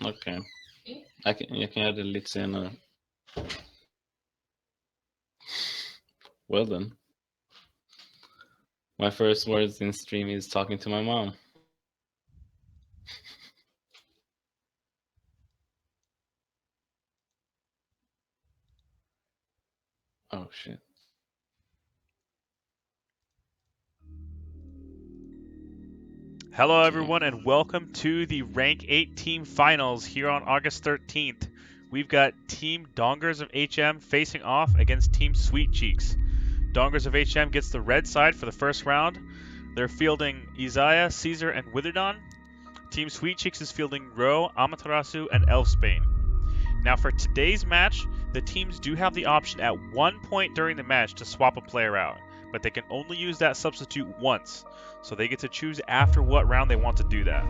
Okay. Jag kan göra det lite senare. Well then. My first words in stream is talking to my mom. Oh shit. Hello, everyone, and welcome to the Rank 8 Team Finals here on August 13th. We've got Team Dongers of HM facing off against Team Sweetcheeks. Dongers of HM gets the red side for the first round. They're fielding Isaiah, Caesar, and Witherdon. Team Sweetcheeks is fielding Ro, Amaterasu, and Elfsbane. Now, for today's match, the teams do have the option at one point during the match to swap a player out, but they can only use that substitute once, so they get to choose after what round they want to do that.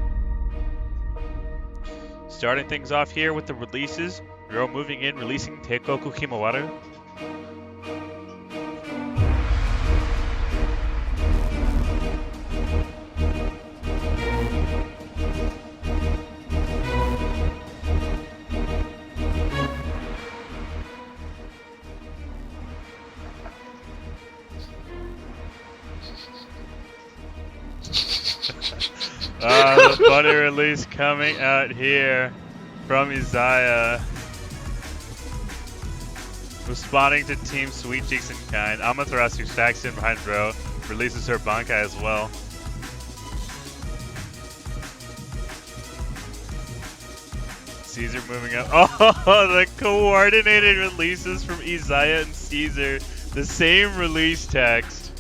Starting things off here with the releases, Ro moving in, releasing Teikoku Himawaru. The funny release coming out here from Isaiah. Responding to Team Sweetcheeks in kind. Amaterasu stacks in behind Ro, releases her Bankai as well. Caesar moving up. Oh, the coordinated releases from Isaiah and Caesar. The same release text.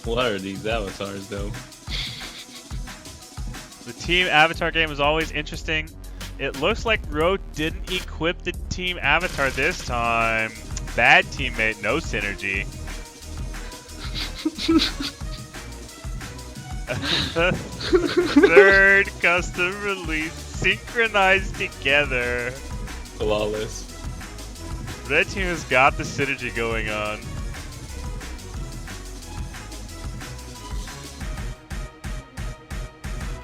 What are these avatars though? The team avatar game is always interesting. It looks like Ro didn't equip the team avatar this time. Bad teammate, no synergy. Third custom release, synchronized together. Flawless. Red team has got the synergy going on.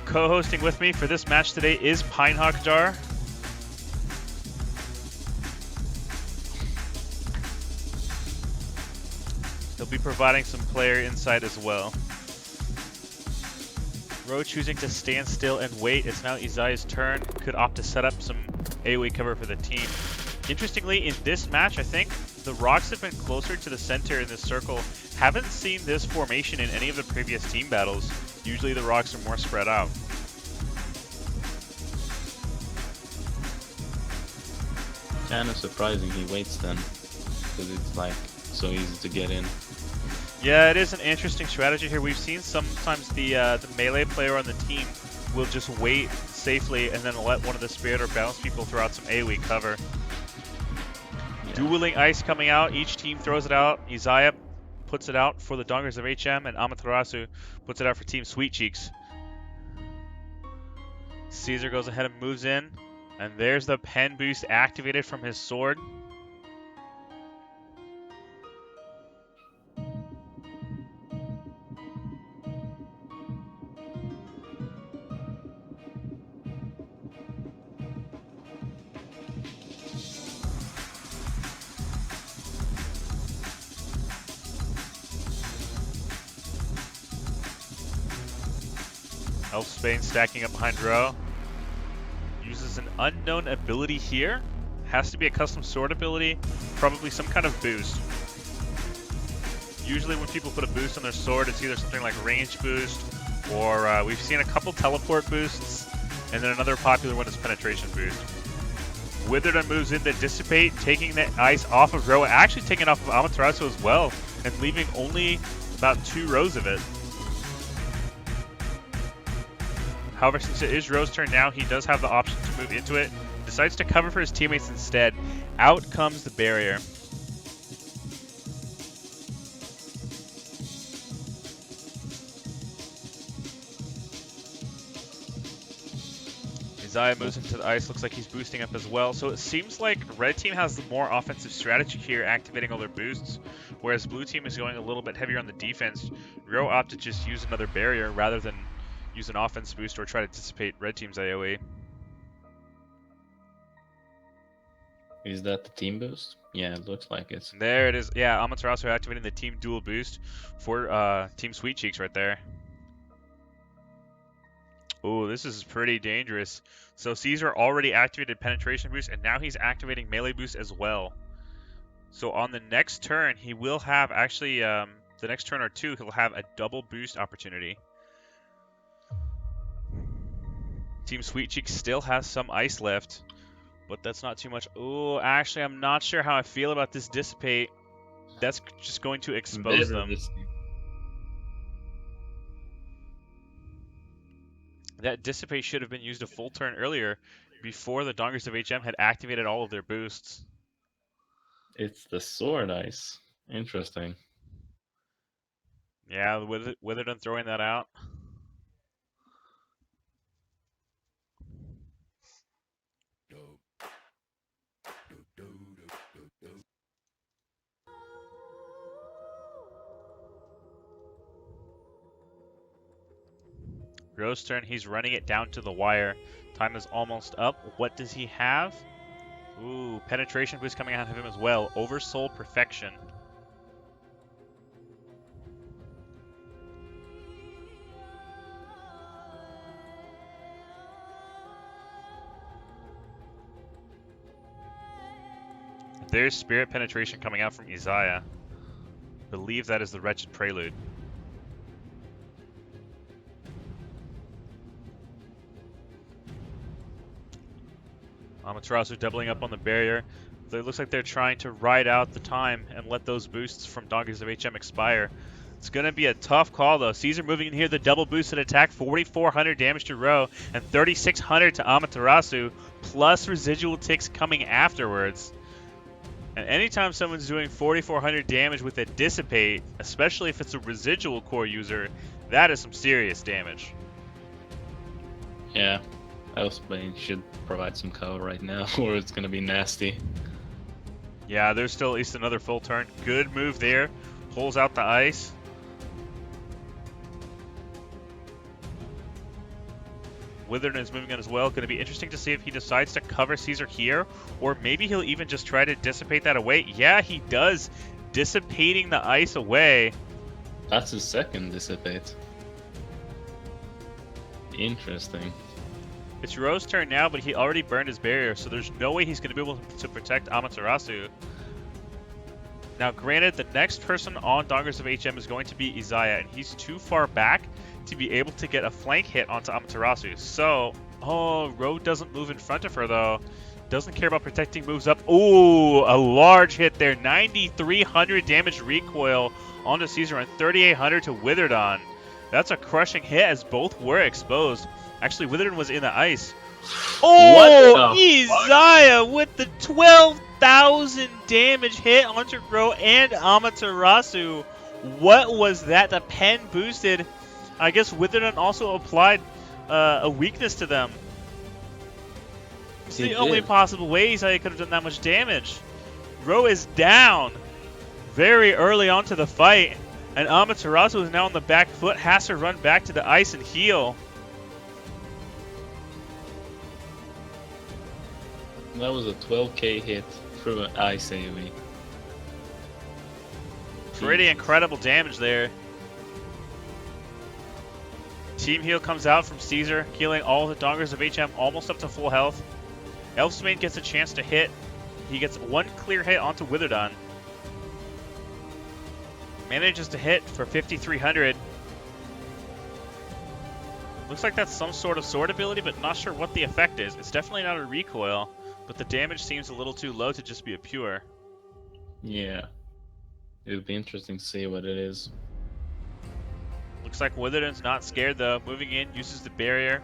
Co-hosting with me for this match today is Pinehawk Jar. He'll be providing some player insight as well. Ro choosing to stand still and wait. It's now Isaiah's turn. Could opt to set up some AoE cover for the team. Interestingly, in this match, I think the rocks have been closer to the center in this circle. Haven't seen this formation in any of the previous team battles. Usually the rocks are more spread out. Kind of surprising he waits then, because it's like so easy to get in. Yeah, it is an interesting strategy here. We've seen sometimes the melee player on the team will just wait safely and then let one of the spirit or bounce people throw out some AoE cover. Yeah. Dueling ice coming out. Each team throws it out. Isaiah puts it out for the Dongers of HM, and Amaterasu puts it out for Team Sweetcheeks. Caesar goes ahead and moves in, and there's the pen boost activated from his sword. Elfsbane stacking up behind Ro. Uses an unknown ability here. Has to be a custom sword ability, probably some kind of boost. Usually when people put a boost on their sword, it's either something like range boost, or we've seen a couple teleport boosts, and then another popular one is penetration boost. Witherdon moves in to dissipate, taking the ice off of Ro, actually taking it off of Amaterasu as well, and leaving only about 2 rows of it. However, since it is Ro's turn now, he does have the option to move into it. Decides to cover for his teammates instead. Out comes the barrier. Isaiah moves into the ice. Looks like he's boosting up as well. So it seems like Red Team has the more offensive strategy here, activating all their boosts, whereas Blue Team is going a little bit heavier on the defense. Ro opted to just use another barrier rather than use an offense boost or try to dissipate red team's AoE. Is that the team boost? Yeah, it looks like it. There it is. Yeah, Amaterasu activating the team dual boost for Team Sweetcheeks right there. Ooh, this is pretty dangerous. So Caesar already activated penetration boost, and now he's activating melee boost as well. So on the next turn, he will have actually the next turn or two, he'll have a double boost opportunity. Team Sweetcheeks still has some ice left, but that's not too much. Ooh, actually, I'm not sure how I feel about this dissipate. That's just going to expose them. That dissipate should have been used a full turn earlier before the Dongers of HM had activated all of their boosts. It's the sword ice. Interesting. Yeah, Witherden throwing that out. Rose turn, he's running it down to the wire. Time is almost up. What does he have? Ooh, penetration boost coming out of him as well. Oversoul perfection. There's spirit penetration coming out from Isaiah. Believe that is the wretched prelude. Amaterasu doubling up on the barrier. It looks like they're trying to ride out the time and let those boosts from Dongers of HM expire. It's going to be a tough call, though. Caesar moving in here, the double boosted attack, 4,400 damage to Ro, and 3,600 to Amaterasu, plus residual ticks coming afterwards. And anytime someone's doing 4,400 damage with a dissipate, especially if it's a residual core user, that is some serious damage. Yeah. Elfsbane should provide some cover right now, or it's gonna be nasty. Yeah, there's still at least another full turn. Good move there. Pulls out the ice. Witherden is moving on as well. Going to be interesting to see if he decides to cover Caesar here, or maybe he'll even just try to dissipate that away. Yeah, he does. Dissipating the ice away. That's his second dissipate. Interesting. It's Ro's turn now, but he already burned his barrier, so there's no way he's going to be able to protect Amaterasu. Now, granted, the next person on Dongers of HM is going to be Isaiah, and he's too far back to be able to get a flank hit onto Amaterasu. So, oh, Ro doesn't move in front of her, though. Doesn't care about protecting, moves up. Ooh, a large hit there. 9,300 damage recoil onto Caesar and 3,800 to Witherden. That's a crushing hit as both were exposed. Actually, Witherden was in the ice. Oh, Isaiah with the 12,000 damage hit onto Ro and Amaterasu. What was that? The pen boosted. I guess Witherden also applied a weakness to them. It's the only possible way Isaiah could have done that much damage. Ro is down very early onto the fight, and Amaterasu is now on the back foot, has to run back to the ice and heal. That was a 12k hit through an ice AoE. Pretty incredible damage there. Team heal comes out from Caesar, healing all the Dongers of HM almost up to full health. Elfsbane gets a chance to hit. He gets one clear hit onto Witherden. Manages to hit for 5,300. Looks like that's some sort of sword ability, but not sure what the effect is. It's definitely not a recoil, but the damage seems a little too low to just be a pure. Yeah. It would be interesting to see what it is. Looks like Witherden's not scared though. Moving in, uses the barrier.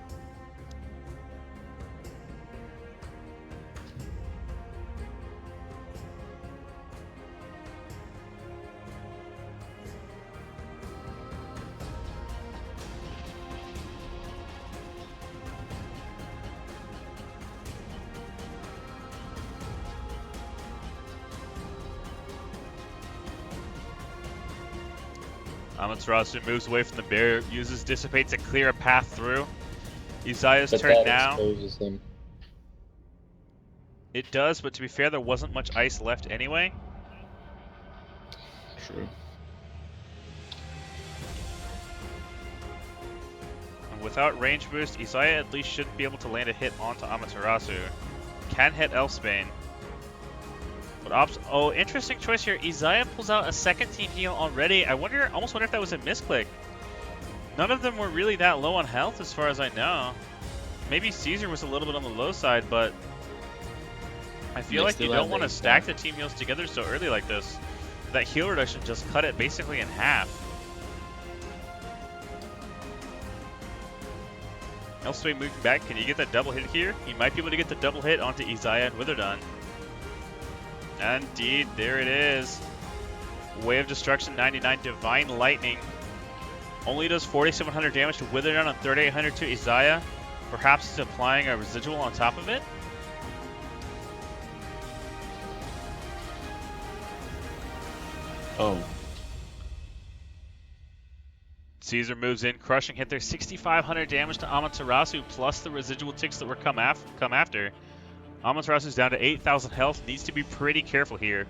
Amaterasu moves away from the barrier, uses Dissipate to clear a path through. Isaiah's But turn that now. exposes him. It does, but to be fair, there wasn't much ice left anyway. True. And without range boost, Isaiah at least shouldn't be able to land a hit onto Amaterasu. Can hit Elfsbane. But oh, interesting choice here. Isaiah pulls out a second team heal already. I almost wonder if that was a misclick. None of them were really that low on health as far as I know. Maybe Caesar was a little bit on the low side, but I feel like you don't want to stack the team heals together so early like this. That heal reduction just cut it basically in half. Elfsbane moving back. Can you get that double hit here? You might be able to get the double hit onto Isaiah and Witherdon. Indeed, there it is. Way of Destruction 99, Divine Lightning. Only does 4,700 damage to Witherdon and 3,800 to Isaiah. Perhaps he's applying a residual on top of it? Oh. Caesar moves in, crushing hit there. 6,500 damage to Amaterasu, plus the residual ticks that were come after. Amaterasu's down to 8,000 health. Needs to be pretty careful here.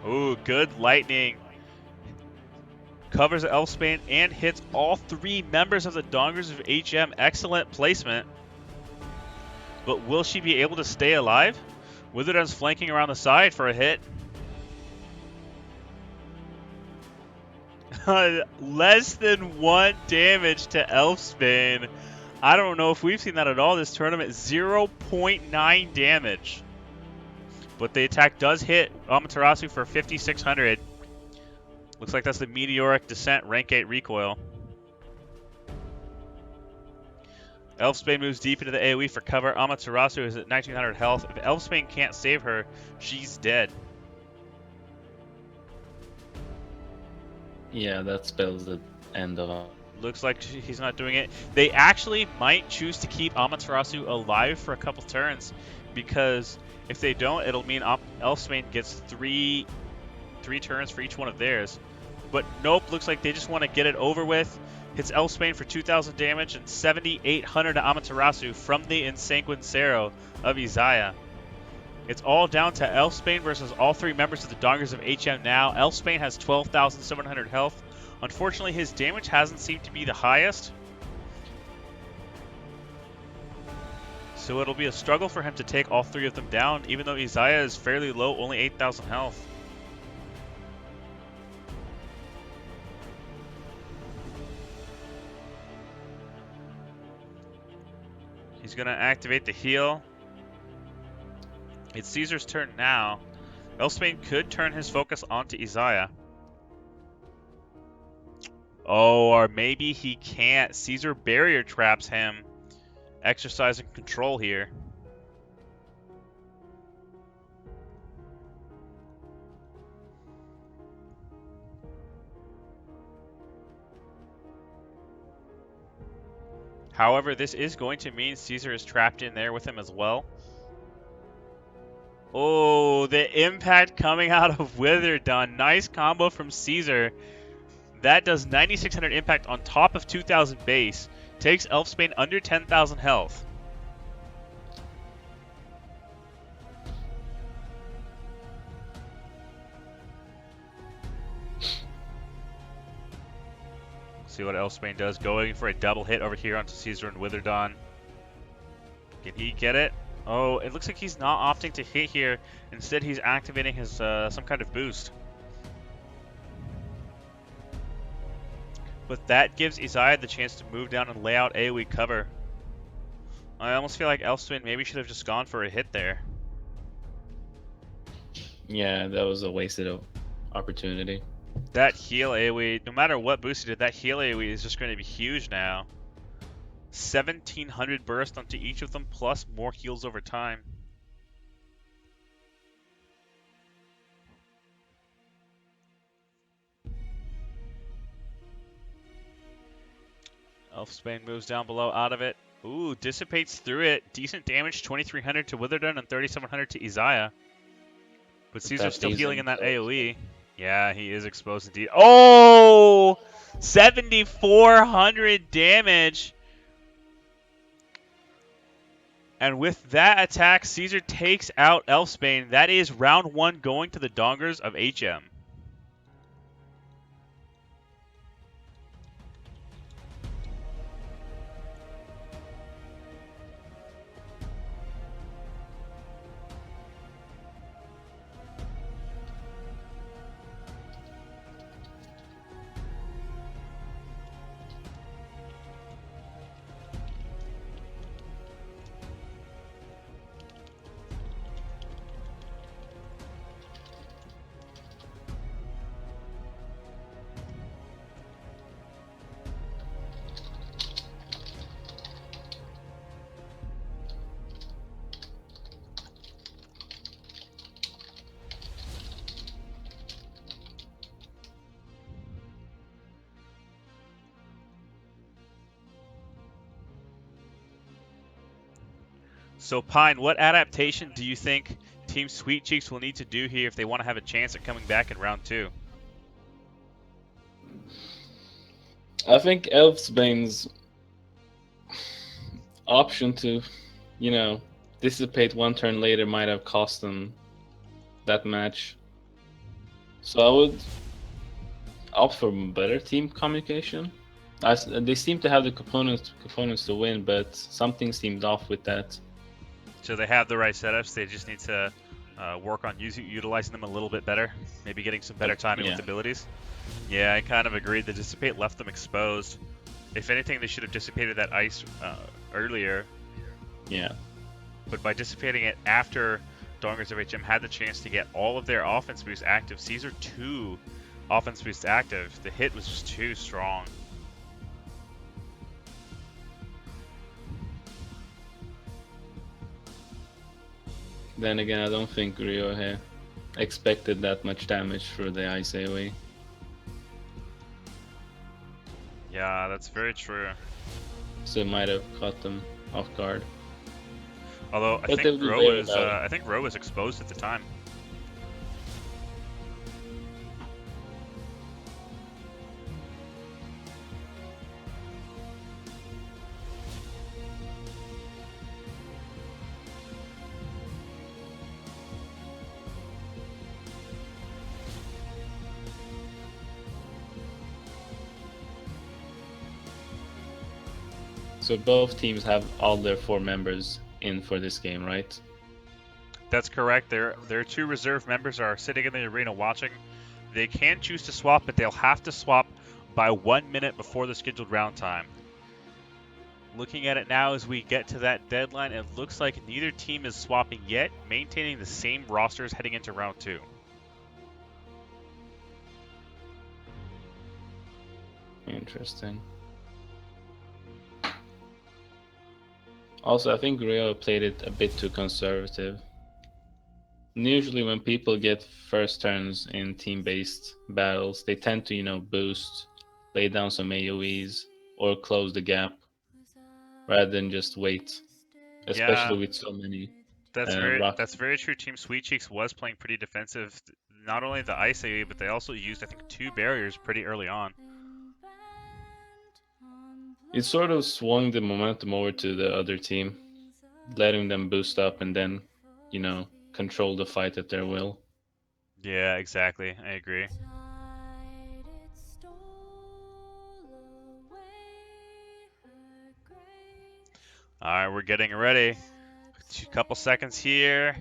Ooh, good lightning. Covers Elfsbane and hits all three members of the Dongers of HM. Excellent placement. But will she be able to stay alive? Witherdon's flanking around the side for a hit. Less than 1 damage to Elfsbane. I don't know if we've seen that at all this tournament. 0.9 damage. But the attack does hit Amaterasu for 5,600. Looks like that's the Meteoric Descent rank 8 recoil. Elfsbane moves deep into the AoE for cover. Amaterasu is at 1,900 health. If Elfsbane can't save her, she's dead. Yeah, that spells the end of. Looks like he's not doing it. They actually might choose to keep Amaterasu alive for a couple turns, because if they don't, it'll mean Elfsbane gets three turns for each one of theirs. But nope, looks like they just want to get it over with. Hits Elfsbane for 2,000 damage and 7,800 to Amaterasu from the Insanguincero of Isaiah. It's all down to Elfsbane versus all three members of the Dongers of HM now. Elfsbane has 12,700 health. Unfortunately, his damage hasn't seemed to be the highest. So it'll be a struggle for him to take all three of them down, even though Isaiah is fairly low, only 8,000 health. He's going to activate the heal. It's Caesar's turn now. Elfsbane could turn his focus onto Isaiah. Oh, or maybe he can't. Caesar barrier traps him, exercising control here. However, this is going to mean Caesar is trapped in there with him as well. Oh, the impact coming out of Witherdon. Nice combo from Caesar. That does 9,600 impact on top of 2,000 base. Takes Elfsbane under 10,000 health. See what Elfsbane does. Going for a double hit over here onto Caesar and Witherdon. Can he get it? Oh, it looks like he's not opting to hit here. Instead, he's activating his some kind of boost. But that gives Isaiah the chance to move down and lay out AoE cover. I almost feel like Elfsbane maybe should have just gone for a hit there. Yeah, that was a wasted opportunity. That heal AoE, no matter what boost he did, that heal AoE is just going to be huge now. 1,700 burst onto each of them, plus more heals over time. Elfsbane moves down below out of it. Ooh, dissipates through it. Decent damage, 2,300 to Witherdon and 3,700 to Isaiah. But With Caesar's that still healing teasing, in that so AoE. Yeah, he is exposed indeed. Oh! 7,400 damage. And with that attack, Caesar takes out Elfsbane. That is round 1 going to the Dongers of HM. So, Pine, what adaptation do you think Team Sweetcheeks will need to do here if they want to have a chance at coming back in round 2? I think Elfsbane's option to, you know, dissipate one turn later might have cost them that match. So I would opt for better team communication. They seem to have the components to win, but something seemed off with that. So they have the right setups. They just need to work on utilizing them a little bit better. Maybe getting some better timing with abilities. Yeah, I kind of agreed. The Dissipate left them exposed. If anything, they should have dissipated that ice earlier. Yeah. But by dissipating it after Dongers of HM had the chance to get all of their offense boosts active, Caesar 2 offense boosts active, the hit was just too strong. Then again, I don't think Ryohei expected that much damage for the ice AoE. Yeah, that's very true. So it might have caught them off guard. Although I think Ro was exposed at the time. So both teams have all their 4 members in for this game, right? That's correct. Their 2 reserve members are sitting in the arena watching. They can choose to swap, but they'll have to swap by 1 minute before the scheduled round time. Looking at it now as we get to that deadline, it looks like neither team is swapping yet, maintaining the same rosters heading into round 2. Interesting. Also, I think Rio played it a bit too conservative. Usually when people get first turns in team-based battles, they tend to, boost, lay down some AoEs, or close the gap, rather than just wait. Especially with so many rock. That's very true. Team Sweetcheeks was playing pretty defensive. Not only the ice AoE, but they also used, I think, 2 barriers pretty early on. It sort of swung the momentum over to the other team, letting them boost up and then, control the fight at their will. Yeah, exactly. I agree. All right, we're getting ready. A couple seconds here.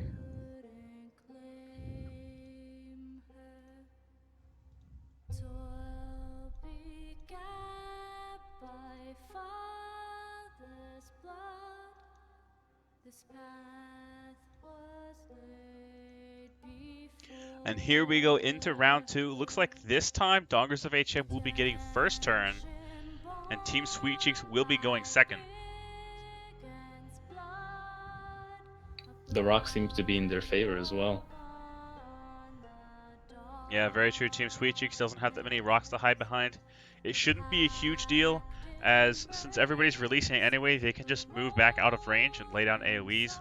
And here we go into round 2. Looks like this time Dongers of HM will be getting first turn, and Team Sweetcheeks will be going second. The rock seems to be in their favor as well. Yeah, very true. Team Sweetcheeks doesn't have that many rocks to hide behind. It shouldn't be a huge deal, as since everybody's releasing it anyway, they can just move back out of range and lay down AoEs.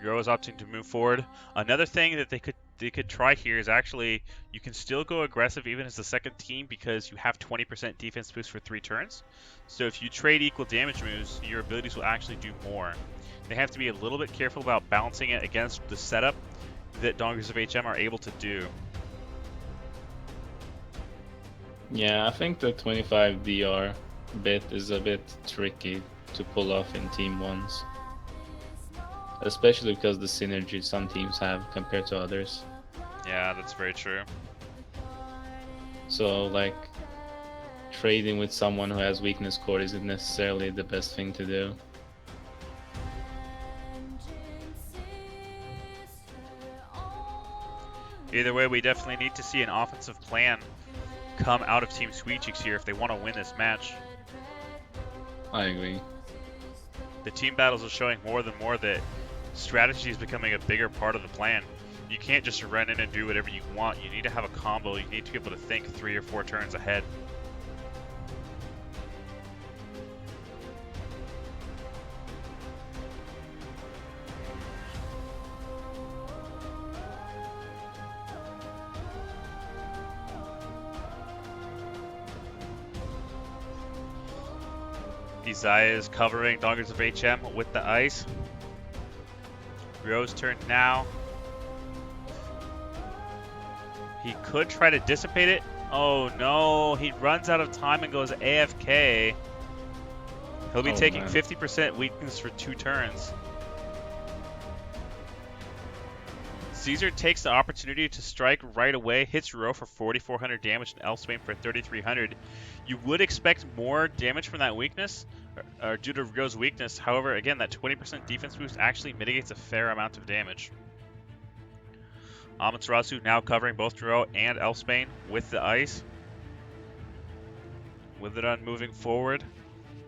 Euro is opting to move forward. Another thing that they could try here is actually you can still go aggressive even as the second team because you have 20% defense boost for 3 turns. So if you trade equal damage moves, your abilities will actually do more. They have to be a little bit careful about balancing it against the setup that Dongers of HM are able to do. Yeah, I think the 25 DR bit is a bit tricky to pull off in Team 1s. Especially because the synergy some teams have compared to others. Yeah, that's very true. So, like, trading with someone who has weakness core isn't necessarily the best thing to do. Either way, we definitely need to see an offensive plan come out of Team Sweetcheeks here if they want to win this match. I agree. The team battles are showing more than more that strategy is becoming a bigger part of the plan. You can't just run in and do whatever you want. You need to have a combo. You need to be able to think 3 or 4 turns ahead. Isaiah is covering Dongers of HM with the ice. Rio's turn now. He could try to dissipate it. Oh no, he runs out of time and goes AFK. He'll be taking 50% weakness for 2 turns. Caesar takes the opportunity to strike right away, hits Ro for 4,400 damage and Elfsbane for 3,300. You would expect more damage from that weakness, or due to Rio's weakness. However, again, that 20% defense boost actually mitigates a fair amount of damage. Amaterasu now covering both Ro and Elfsbane with the ice. With it on moving forward,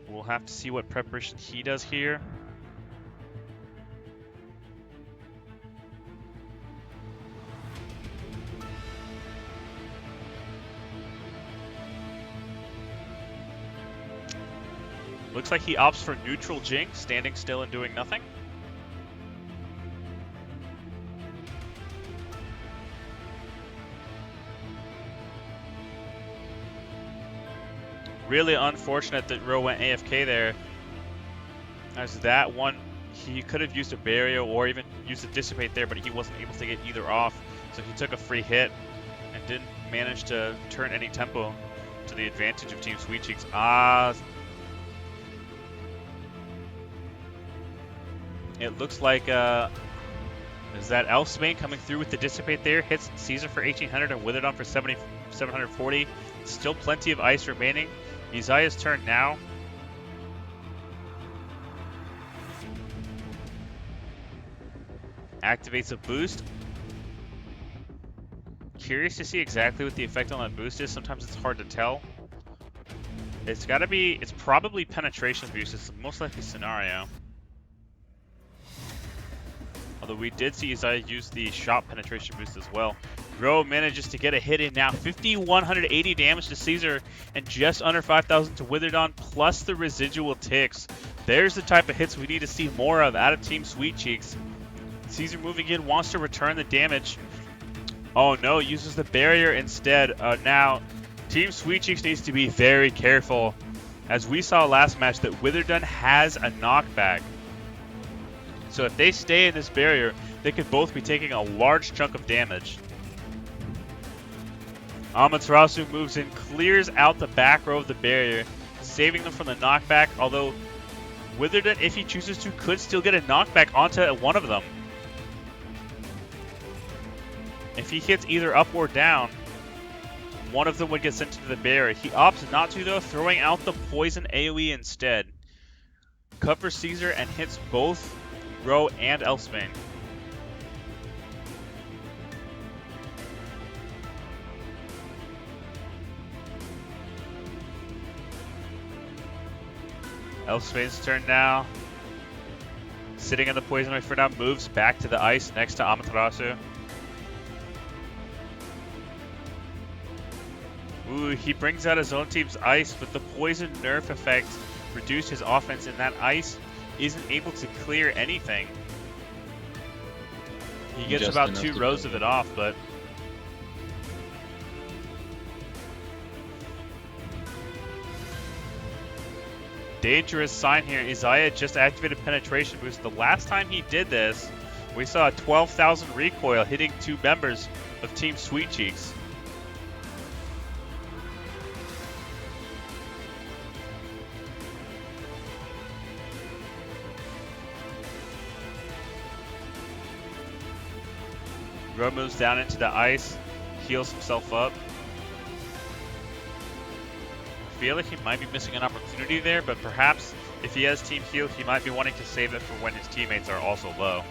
we'll have to see what preparation he does here. Looks like he opts for neutral Jing, standing still and doing nothing. Really unfortunate that Ro went AFK there. As that one, he could have used a barrier or even used a dissipate there, but he wasn't able to get either off. So he took a free hit and didn't manage to turn any tempo to the advantage of Team Sweetcheeks. It looks like, is that Elfsbane coming through with the Dissipate there? Hits Caesar for 1,800 and Withered on for 740. Still plenty of ice remaining. Isaiah's turn now. Activates a boost. Curious to see exactly what the effect on that boost is. Sometimes it's hard to tell. It's probably penetration boost. It's the most likely scenario. Although we did see Isaiah use the shot penetration boost as well. Ro manages to get a hit in now. 5,180 damage to Caesar and just under 5,000 to Witherdawn plus the residual ticks. There's the type of hits we need to see more of out of Team Sweetcheeks. Caesar moving in, wants to return the damage. Oh no, uses the barrier instead. Now, Team Sweetcheeks needs to be very careful. As we saw last match that Witherdawn has a knockback. So if they stay in this barrier, they could both be taking a large chunk of damage. Amaterasu moves in, clears out the back row of the barrier, saving them from the knockback, although Witherdawn, if he chooses to, could still get a knockback onto one of them. If he hits either up or down, one of them would get sent into the barrier. He opts not to though, throwing out the poison AoE instead. Covers Caesar and hits both Ro and Elfsbane. Elfsbane's turn now. Sitting in the poison wave for now, moves back to the ice next to Amaterasu. Ooh, he brings out his own team's ice, but the poison nerf effect reduced his offense, and that ice isn't able to clear anything. He gets Just about enough 2 to rows of cover. it off, but dangerous sign here. Isaiah just activated penetration boost. The last time he did this, we saw a 12,000 recoil hitting 2 members of Team Sweetcheeks. Ro moves down into the ice, heals himself up. I feel like he might be missing an opportunity there, but perhaps if he has team heal, he might be wanting to save it for when his teammates are also low.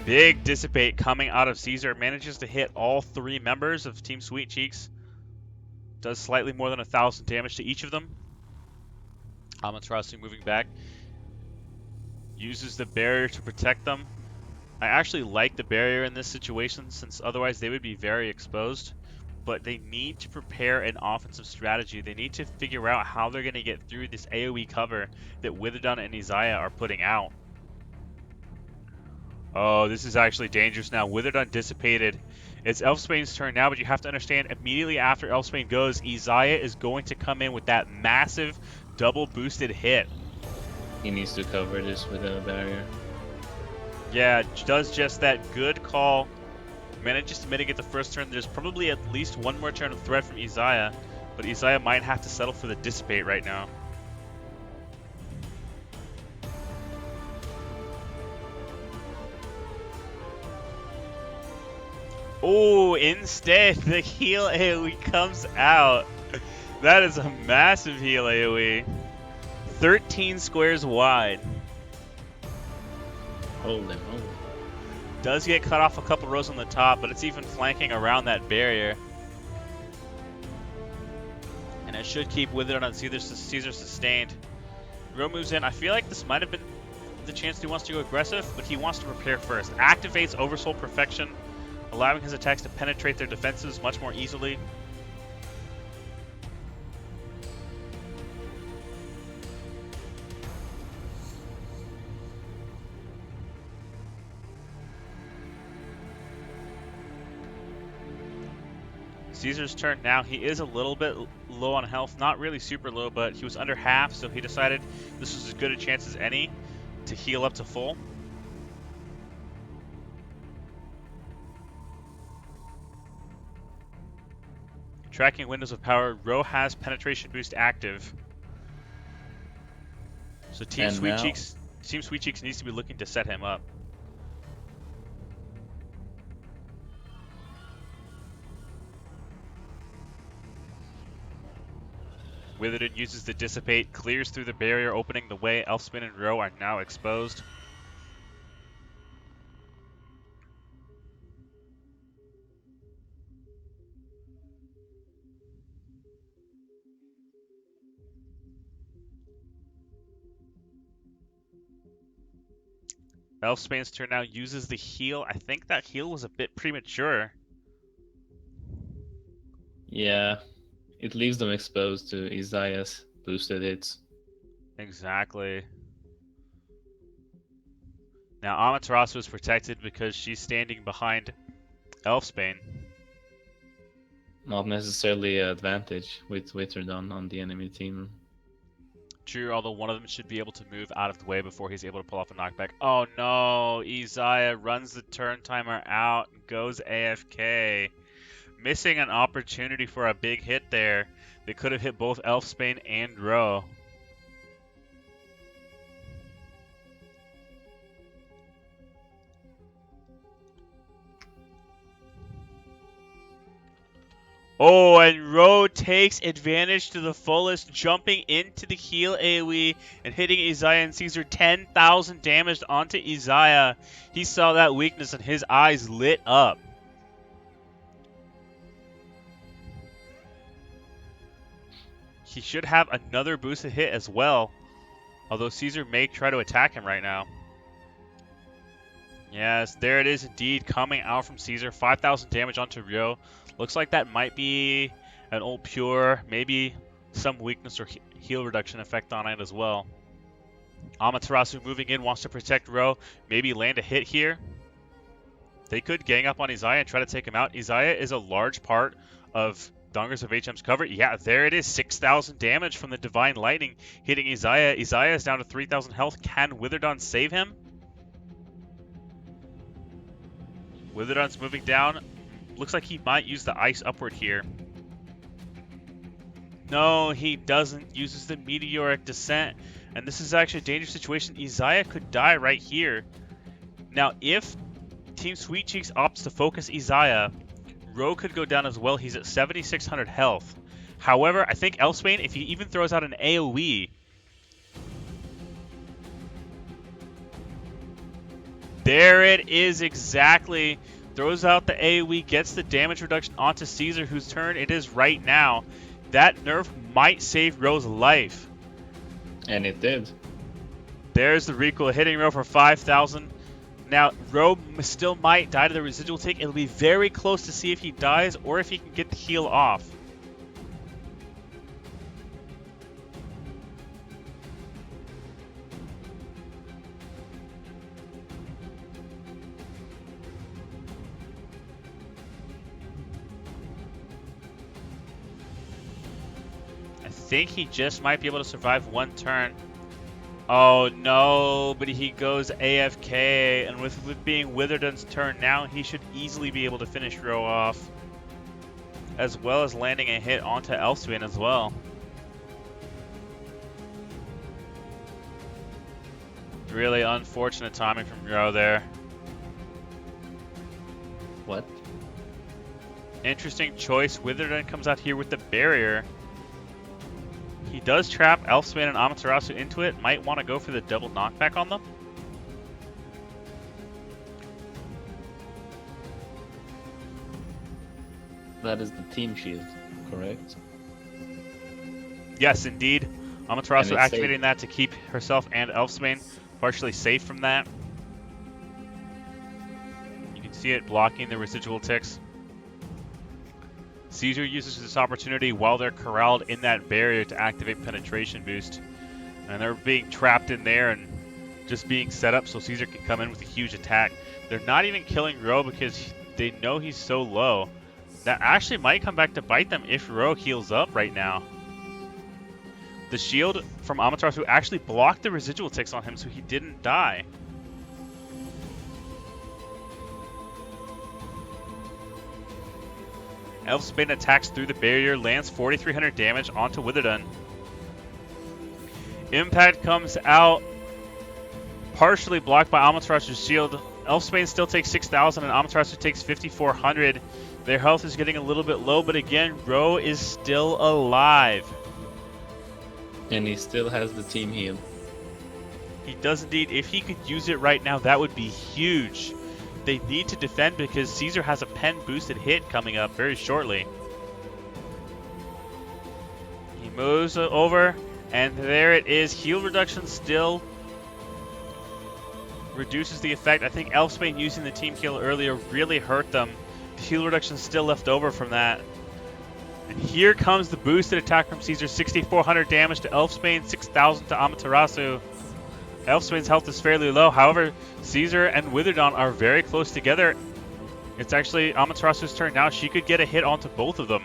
Big dissipate coming out of Caesar. Manages to hit all 3 members of Team Sweetcheeks. Does slightly more than 1,000 damage to each of them. Amaterasu moving back. Uses the barrier to protect them. I actually like the barrier in this situation since otherwise they would be very exposed. But they need to prepare an offensive strategy. They need to figure out how they're going to get through this AoE cover that Witherdon and Isaiah are putting out. Oh, this is actually dangerous now. Witherdon dissipated. It's Elfsbane's turn now, but you have to understand immediately after Elfsbane goes, Isaiah is going to come in with that massive double boosted hit. He needs to cover this with a barrier. Yeah, does just that. Good call. Manages to mitigate the first turn. There's probably at least one more turn of threat from Isaiah, but Isaiah might have to settle for the dissipate right now. Oh, instead, the heal AoE comes out. That is a massive heal AoE. 13 squares wide. Holy moly. Does get cut off a couple rows on the top, but it's even flanking around that barrier. And it should keep Witherdon on Caesar sustained. Ro moves in. I feel like this might have been the chance he wants to go aggressive, but he wants to prepare first. Activates Oversoul Perfection, allowing his attacks to penetrate their defenses much more easily. Caesar's turn now. He is a little bit low on health, not really super low, but he was under half, so he decided this was as good a chance as any to heal up to full. Tracking windows of power. Ro has penetration boost active. So Team Sweetcheeks needs to be looking to set him up. Witherdon uses the dissipate, clears through the barrier, opening the way. Elfsbane and Ro are now exposed. Elfsbane's turn now uses the heal. I think that heal was a bit premature. Yeah, it leaves them exposed to Isaiah's boosted hits. Exactly. Now Amaterasu is protected because she's standing behind Elfsbane. Not necessarily an advantage with Witherdon on the enemy team. True, although one of them should be able to move out of the way before he's able to pull off a knockback. Oh no, Isaiah runs the turn timer out and goes AFK. Missing an opportunity for a big hit there. They could have hit both Elfsbane and Ro. Oh, and Ro takes advantage to the fullest, jumping into the heal AoE and hitting Isaiah and Caesar. 10,000 damage onto Isaiah. He saw that weakness and his eyes lit up. He should have another boosted hit as well, although Caesar may try to attack him right now. Yes, there it is indeed, coming out from Caesar. 5,000 damage onto Ro. Looks like that might be an old pure, maybe some weakness or heal reduction effect on it as well. Amaterasu moving in, wants to protect Ro, maybe land a hit here. They could gang up on Isaiah and try to take him out. Isaiah is a large part of Dongers of HM's cover. Yeah, there it is. 6,000 damage from the Divine Lightning hitting Isaiah. Isaiah is down to 3,000 health. Can Witherdon save him? Witherdon's moving down. Looks like he might use the ice upward here. No, he doesn't. Uses the meteoric descent. And this is actually a dangerous situation. Isaiah could die right here. Now, if Team Sweetcheeks opts to focus Isaiah, Ro could go down as well. He's at 7,600 health. However, I think Elfsbane, if he even throws out an AoE, there it is exactly. Throws out the AoE, gets the damage reduction onto Caesar, whose turn it is right now. That nerf might save Ro's life. And it did. There's the recoil hitting Ro for 5,000. Now, Ro still might die to the residual take. It'll be very close to see if he dies or if he can get the heal off. I think he just might be able to survive one turn. Oh no, but he goes AFK, and with being Witherdon's turn now, he should easily be able to finish Ro off, as well as landing a hit onto Elfsbane as well. Really unfortunate timing from Ro there. What? Interesting choice. Witherdon comes out here with the barrier. He does trap Elfsbane and Amaterasu into it. Might want to go for the double knockback on them. That is the team shield, correct? Yes, indeed. Amaterasu it's activating safe. that to keep herself and Elfsbane partially safe from that. You can see it blocking the residual ticks. Caesar uses this opportunity while they're corralled in that barrier to activate penetration boost. And they're being trapped in there and just being set up so Caesar can come in with a huge attack. They're not even killing Ro because they know he's so low. That actually might come back to bite them if Ro heals up right now. The shield from Amaterasu actually blocked the residual ticks on him so he didn't die. Elfsbane attacks through the barrier, lands 4,300 damage onto Witherdon. Impact comes out, partially blocked by Amaterasu's shield. Elfsbane still takes 6,000 and Amaterasu takes 5,400. Their health is getting a little bit low, but again, Ro is still alive. And he still has the team heal. He does indeed. If he could use it right now, that would be huge. They need to defend because Caesar has a pen boosted hit coming up very shortly. He moves over, and there it is. Heal reduction still reduces the effect. I think Elfsbane using the team heal earlier really hurt them. The heal reduction still left over from that. And here comes the boosted attack from Caesar. 6,400 damage to Elfsbane, 6,000 to Amaterasu. Elfsbane's health is fairly low. However, Caesar and Witherdon are very close together. It's actually Amaterasu's turn now. She could get a hit onto both of them.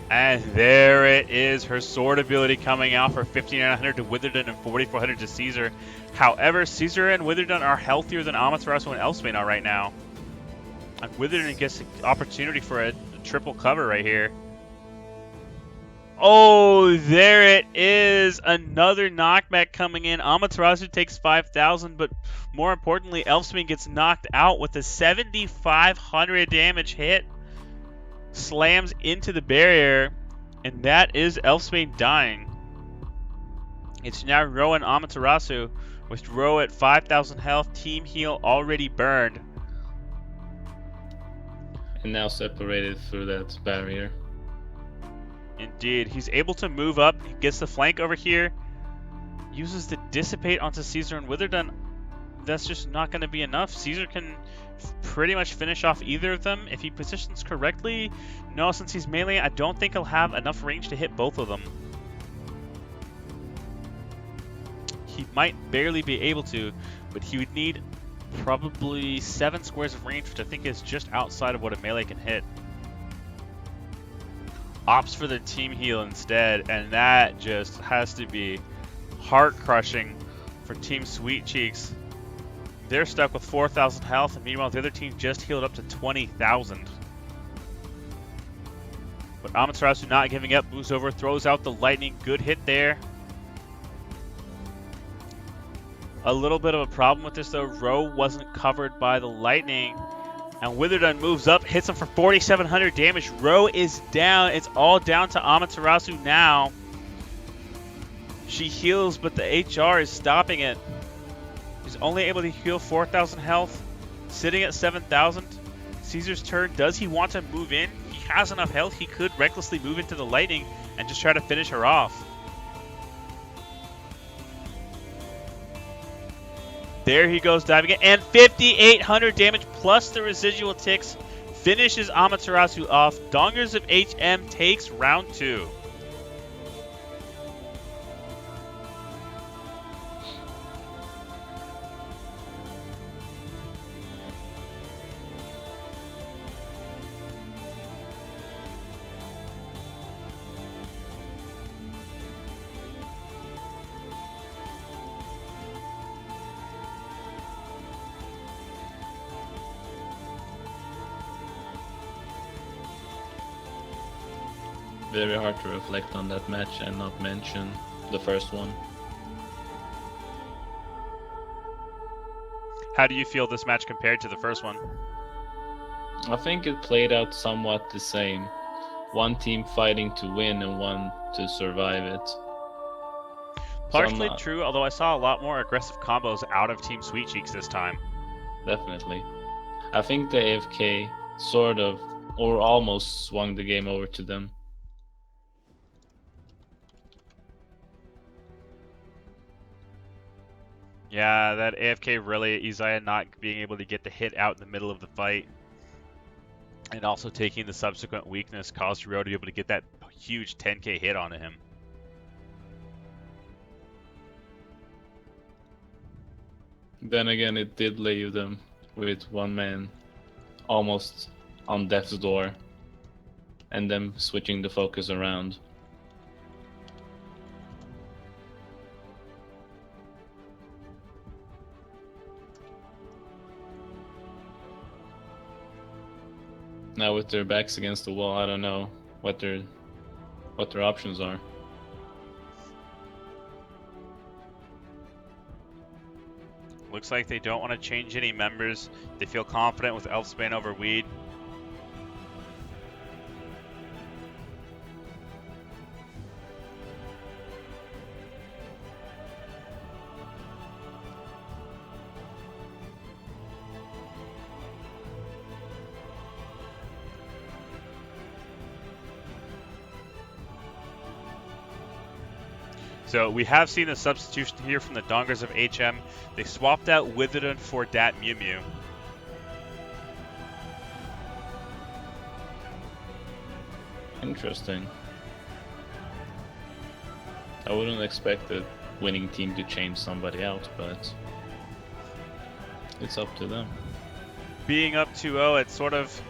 And there it is. Her sword ability coming out for 5,900 to Witherdon and 4,400 to Caesar. However, Caesar and Witherdon are healthier than Amaterasu and Elfsbane are right now. And Witherdon gets an opportunity for a triple cover right here. Oh, there it is. Another knockback coming in. Amaterasu takes 5,000, but more importantly, Elfsbane gets knocked out with a 7,500 damage hit. Slams into the barrier, and that is Elfsbane dying. It's now Ro and Amaterasu, with Ro at 5,000 health, team heal already burned. And now separated through that barrier. Indeed. He's able to move up. He gets the flank over here. Uses the Dissipate onto Caesar and Witherdon. That's just not going to be enough. Caesar can pretty much finish off either of them if he positions correctly. No, since he's melee, I don't think he'll have enough range to hit both of them. he might barely be able to, but he would need probably 7 squares of range, which I think is just outside of what a melee can hit. Opts for the team heal instead, and that just has to be heart-crushing for Team Sweetcheeks. They're stuck with 4,000 health, and meanwhile the other team just healed up to 20,000. But Amaterasu not giving up, moves over, throws out the lightning. Good hit there. A little bit of a problem with this though, Ro wasn't covered by the lightning. And Witherdun moves up, hits him for 4,700 damage. Ro is down. It's all down to Amaterasu now. She heals, but the HR is stopping it. She's only able to heal 4,000 health, sitting at 7,000. Caesar's turn. Does he want to move in? He has enough health. He could recklessly move into the lightning and just try to finish her off. There he goes diving in, and 5,800 damage plus the residual ticks finishes Amaterasu off. Dongers of HM takes round 2. Very hard to reflect on that match and not mention the first one. How do you feel this match compared to the first one? I think it played out somewhat the same. One team fighting to win and one to survive it. Partially true, although I saw a lot more aggressive combos out of Team Sweetcheeks this time. Definitely. I think the AFK sort of, or almost swung the game over to them. Yeah, that AFK really, Isaiah not being able to get the hit out in the middle of the fight. And also taking the subsequent weakness caused Ro to be able to get that huge 10k hit onto him. Then again, it did leave them with one man almost on death's door, and them switching the focus around. Now with their backs against the wall, I don't know what their options are. Looks like they don't want to change any members. They feel confident with Elfsbane over Weed. So we have seen a substitution here from the Dongers of HM. They swapped out Witherdun for Dat Mew Mew. Interesting. I wouldn't expect the winning team to change somebody out, but it's up to them. Being up 2-0, it's sort of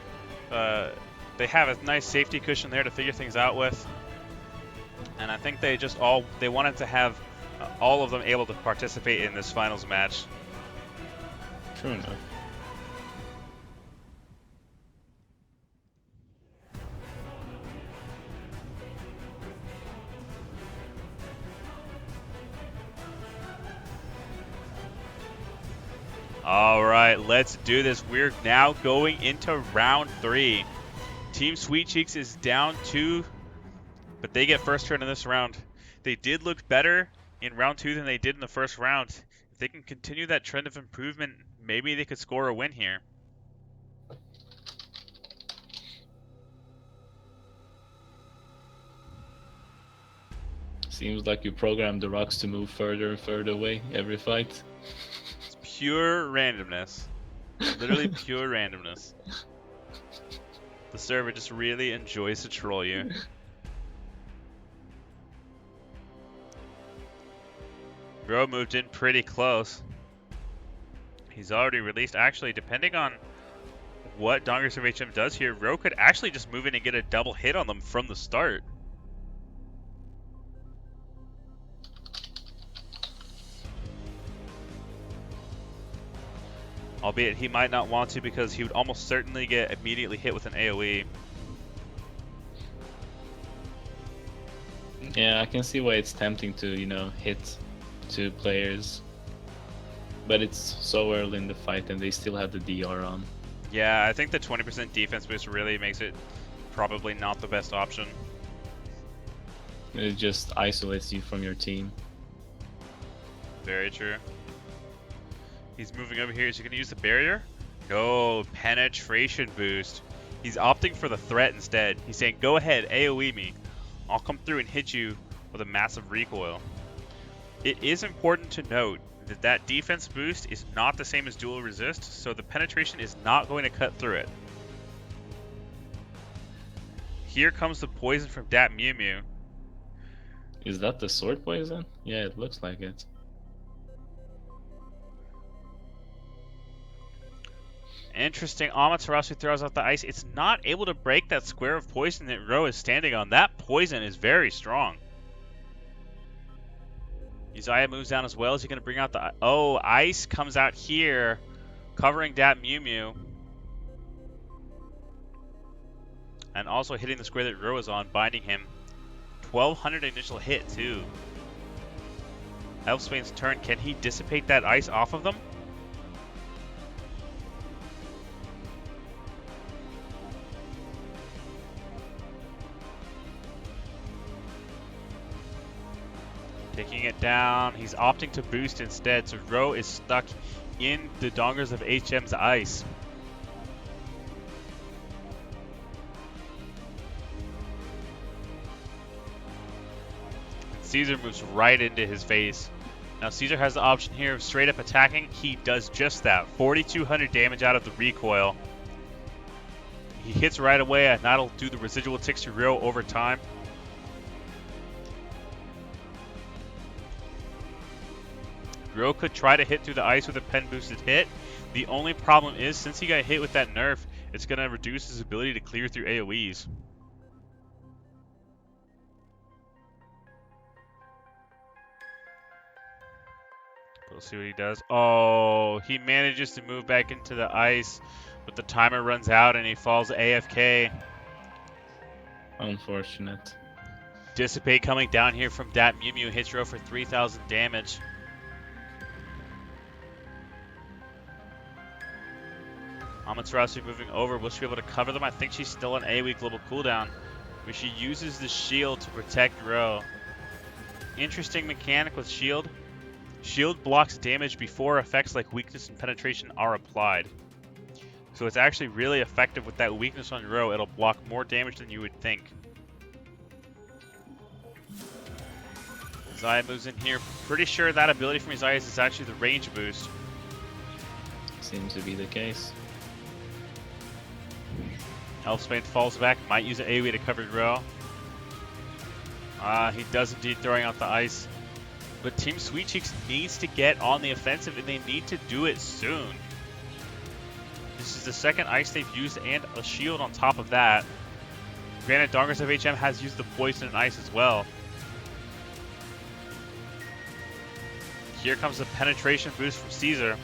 they have a nice safety cushion there to figure things out with. And I think they wanted to have all of them able to participate in this finals match. True enough. All right, let's do this. We're now going into round 3. Team Sweetcheeks is down 2. But they get first turn in this round. They did look better in round 2 than they did in the first round. If they can continue that trend of improvement, maybe they could score a win here. Seems like you programmed the rocks to move further and further away every fight. It's pure randomness. Literally pure randomness. The server just really enjoys to troll you. Ro moved in pretty close. He's already released. Actually, depending on what Dongers of HM does here, Ro could actually just move in and get a double hit on them from the start. Albeit he might not want to because he would almost certainly get immediately hit with an AoE. Yeah, I can see why it's tempting to, hit 2 players. But it's so early in the fight and they still have the DR on. Yeah, I think the 20% defense boost really makes it probably not the best option. It just isolates you from your team. Very true. He's moving over here. Is he going to use the barrier? No, penetration boost. He's opting for the threat instead. He's saying, go ahead, AoE me. I'll come through and hit you with a massive recoil. It is important to note that that defense boost is not the same as dual resist, so the penetration is not going to cut through it. Here comes the poison from Dat Mew Mew. Is that the sword poison? Yeah, it looks like it. Interesting. Amaterasu throws out the ice. It's not able to break that square of poison that Ro is standing on. That poison is very strong. Uzziah moves down as well. Is he going to bring out the... Oh, ice comes out here, covering Dat Mew Mew. And also hitting the square that Ro is on, binding him. 1200 initial hit, too. Elfsbane's turn. Can he dissipate that ice off of them? Taking it down. He's opting to boost instead, so Ro is stuck in the Dongers of HM's ice. And Caesar moves right into his face. Now Caesar has the option here of straight up attacking. He does just that. 4,200 damage out of the recoil. He hits right away, and that'll do the residual ticks to Ro over time. Ro could try to hit through the ice with a pen boosted hit. The only problem is, since he got hit with that nerf, it's going to reduce his ability to clear through AoEs. We'll see what he does. Oh, he manages to move back into the ice, but the timer runs out and he falls AFK. Unfortunate. Dissipate coming down here from Dat Mew Mew hits Ro for 3,000 damage. Amaterasu moving over. Will she be able to cover them? I think she's still on AoE global cooldown, but she uses the shield to protect Ro. Interesting mechanic with shield. Shield blocks damage before effects like weakness and penetration are applied. So it's actually really effective with that weakness on Ro. It'll block more damage than you would think. Uzziah moves in here. Pretty sure that ability from Uzziah is actually the range boost. Seems to be the case. Elfsbane falls back, might use an AoE to cover Ro. He does indeed, throwing out the ice. But Team Sweetcheeks needs to get on the offensive, and they need to do it soon. This is the second ice they've used, and a shield on top of that. Granted, Dongers of HM has used the poison and ice as well. Here comes the penetration boost from Caesar.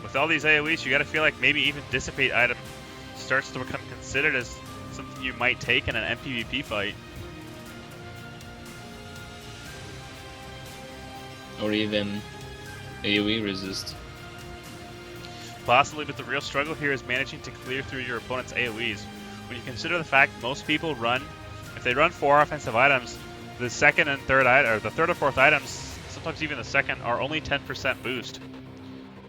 With all these AoEs, you gotta feel like maybe even Dissipate item starts to become considered as something you might take in an MPVP fight. Or even AoE resist. Possibly, but the real struggle here is managing to clear through your opponent's AoEs. When you consider the fact most people run, if they run 4 offensive items, the second and third item, or the third or fourth items, sometimes even the second, are only 10% boost.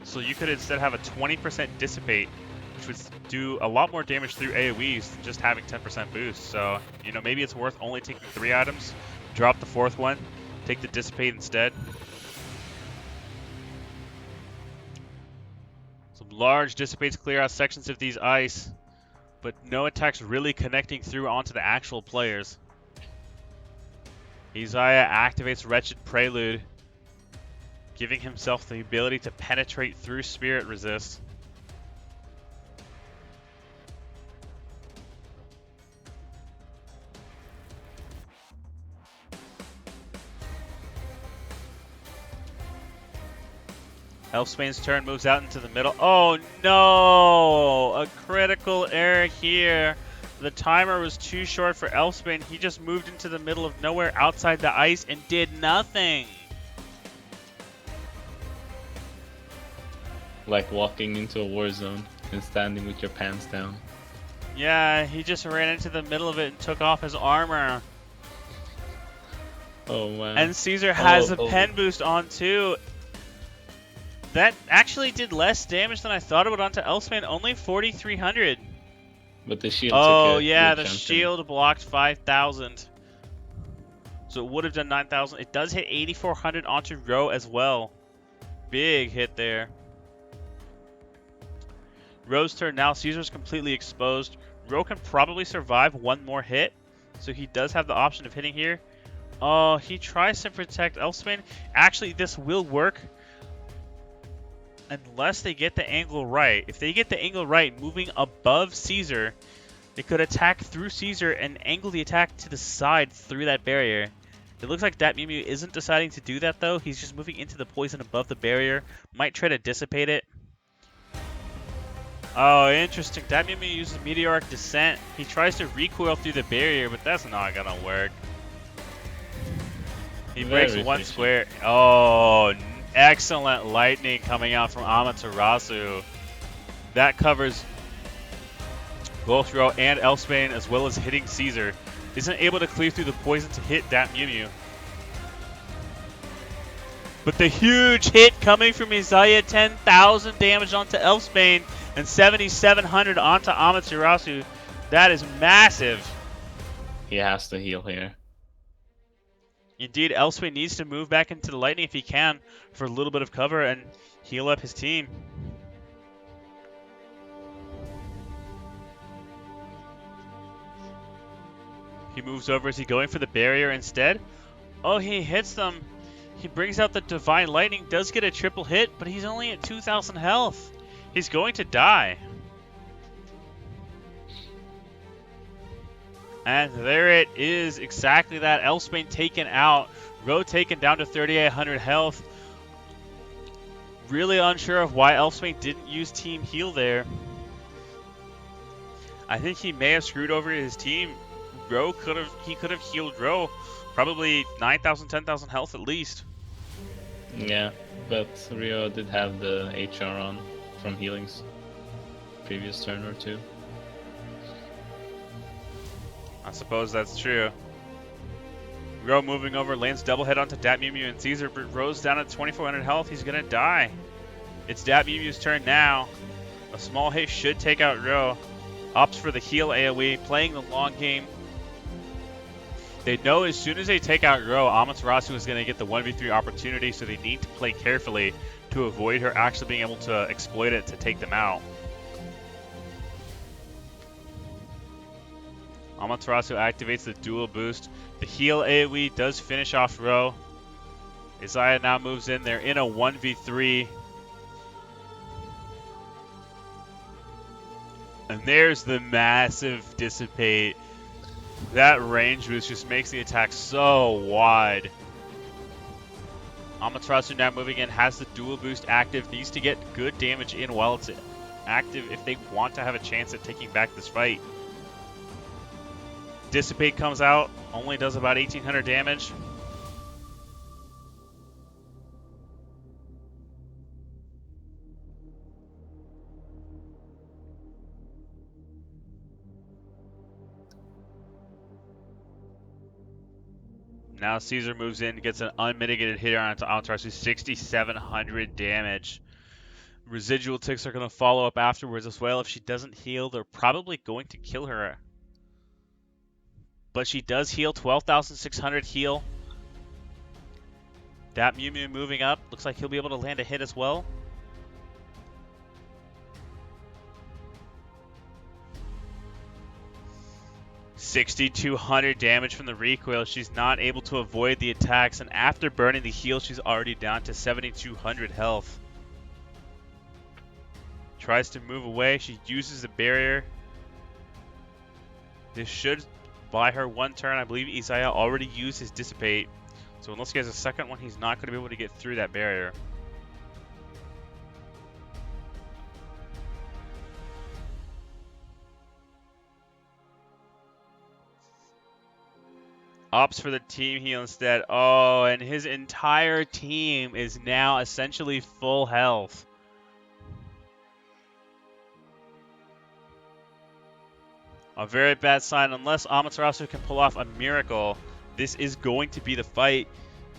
So you could instead have a 20% Dissipate, which would do a lot more damage through AoEs than just having 10% boost. So, maybe it's worth only taking 3 items, drop the 4th one, take the Dissipate instead. Some large Dissipates clear out sections of these ice, but no attacks really connecting through onto the actual players. Isaiah activates Wretched Prelude, giving himself the ability to penetrate through Spirit Resist. Elfsbane's turn, moves out into the middle. Oh no! A critical error here. The timer was too short for Elfsbane. He just moved into the middle of nowhere outside the ice and did nothing. Like walking into a war zone and standing with your pants down. Yeah, he just ran into the middle of it and took off his armor. Oh wow. And Caesar has a Oh. pen boost on too. That actually did less damage than I thought it would onto Elfsbane, only 4,300. But the shield Oh took a yeah, good the chunk shield blocked 5,000. So it would have done 9,000. It does hit 8,400 onto Ro as well. Big hit there. Ro's turn now. Caesar's completely exposed. Ro can probably survive one more hit, so he does have the option of hitting here. Oh, he tries to protect Elfsbane. Actually, this will work unless they get the angle right. If they get the angle right, moving above Caesar, they could attack through Caesar and angle the attack to the side through that barrier. It looks like Dat Mew Mew isn't deciding to do that though. He's just moving into the poison above the barrier. Might try to dissipate it. Oh, interesting. Dat Mew Mew uses Meteoric Descent. He tries to recoil through the barrier, but that's not gonna work. He breaks Very one efficient. square. Oh, excellent lightning coming out from Amaterasu. That covers both Ro and Elfsbane, as well as hitting Caesar. Isn't able to cleave through the poison to hit Dat Mew Mew. But the huge hit coming from Isaiah, 10,000 damage onto Elfsbane and 7,700 onto Amaterasu. That is massive. He has to heal here. Indeed, Elfsbane needs to move back into the lightning if he can for a little bit of cover and heal up his team. He moves over. Is he going for the barrier instead? Oh, he hits them. He brings out the Divine Lightning, does get a triple hit, but he's only at 2,000 health. He's going to die. And there it is, exactly that. Elfsbane taken out. Ro taken down to 3,800 health. Really unsure of why Elfsbane didn't use Team Heal there. I think he may have screwed over his team. He could have healed Ro. Probably 9,000, 10,000 health at least. Yeah, but Rio did have the HR on from healings previous turn or two. I suppose that's true. Ro moving over, lands double hit onto Dat Mew Mew and Caesar, but Ro's down at 2,400 health. He's gonna die. It's Dat Mew Mew's turn now. A small hit should take out Ro. Opts for the heal AoE, playing the long game. They know as soon as they take out Ro, Amaterasu is going to get the 1v3 opportunity, so they need to play carefully to avoid her actually being able to exploit it to take them out. Amaterasu activates the dual boost. The heal AoE does finish off Ro. Isaiah now moves in. They're in a 1v3. And there's the massive dissipate. That range boost just makes the attack so wide. Amaterasu now moving in, has the dual boost active, needs to get good damage in while it's active if they want to have a chance at taking back this fight. Dissipate comes out, only does about 1,800 damage. Now Caesar moves in, gets an unmitigated hit onto Amaterasu, 6,700 damage. Residual ticks are going to follow up afterwards as well. If she doesn't heal, they're probably going to kill her. But she does heal, 12,600 heal. Dat Mew Mew moving up. Looks like he'll be able to land a hit as well. 6,200 damage from the recoil. She's not able to avoid the attacks, and after burning the heal, she's already down to 7,200 health. Tries to move away. She uses the barrier. This should buy her one turn. I believe Isaiah already used his Dissipate. So unless he has a second one, he's not going to be able to get through that barrier. Opts for the team heal instead. Oh, and his entire team is now essentially full health. A very bad sign. Unless Amaterasu can pull off a miracle, this is going to be the fight.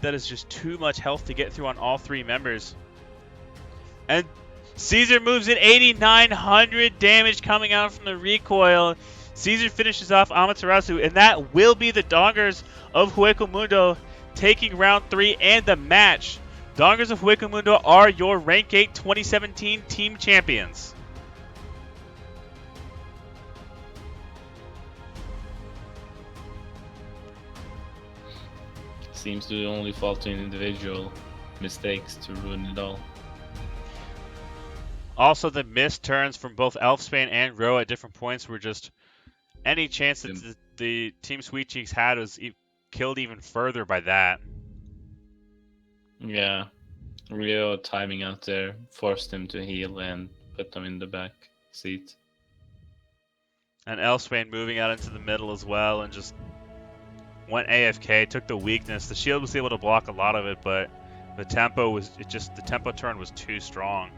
That is just too much health to get through on all three members. And Caesar moves in 8,900 damage coming out from the recoil. Caesar finishes off Amaterasu, and that will be the Dongers of Hueco Mundo taking round 3 and the match. Dongers of Hueco Mundo are your Rank 8 2017 team champions. Seems to only fall to individual mistakes to ruin it all. Also, the missed turns from both Elfspan and Ro at different points were just any chance that the Team Sweetcheeks had was killed even further by that. Yeah, Rio timing out there forced him to heal and put them in the back seat. And Elfspan moving out into the middle as well and just went AFK, took the weakness. The shield was able to block a lot of it, but the tempo turn was too strong.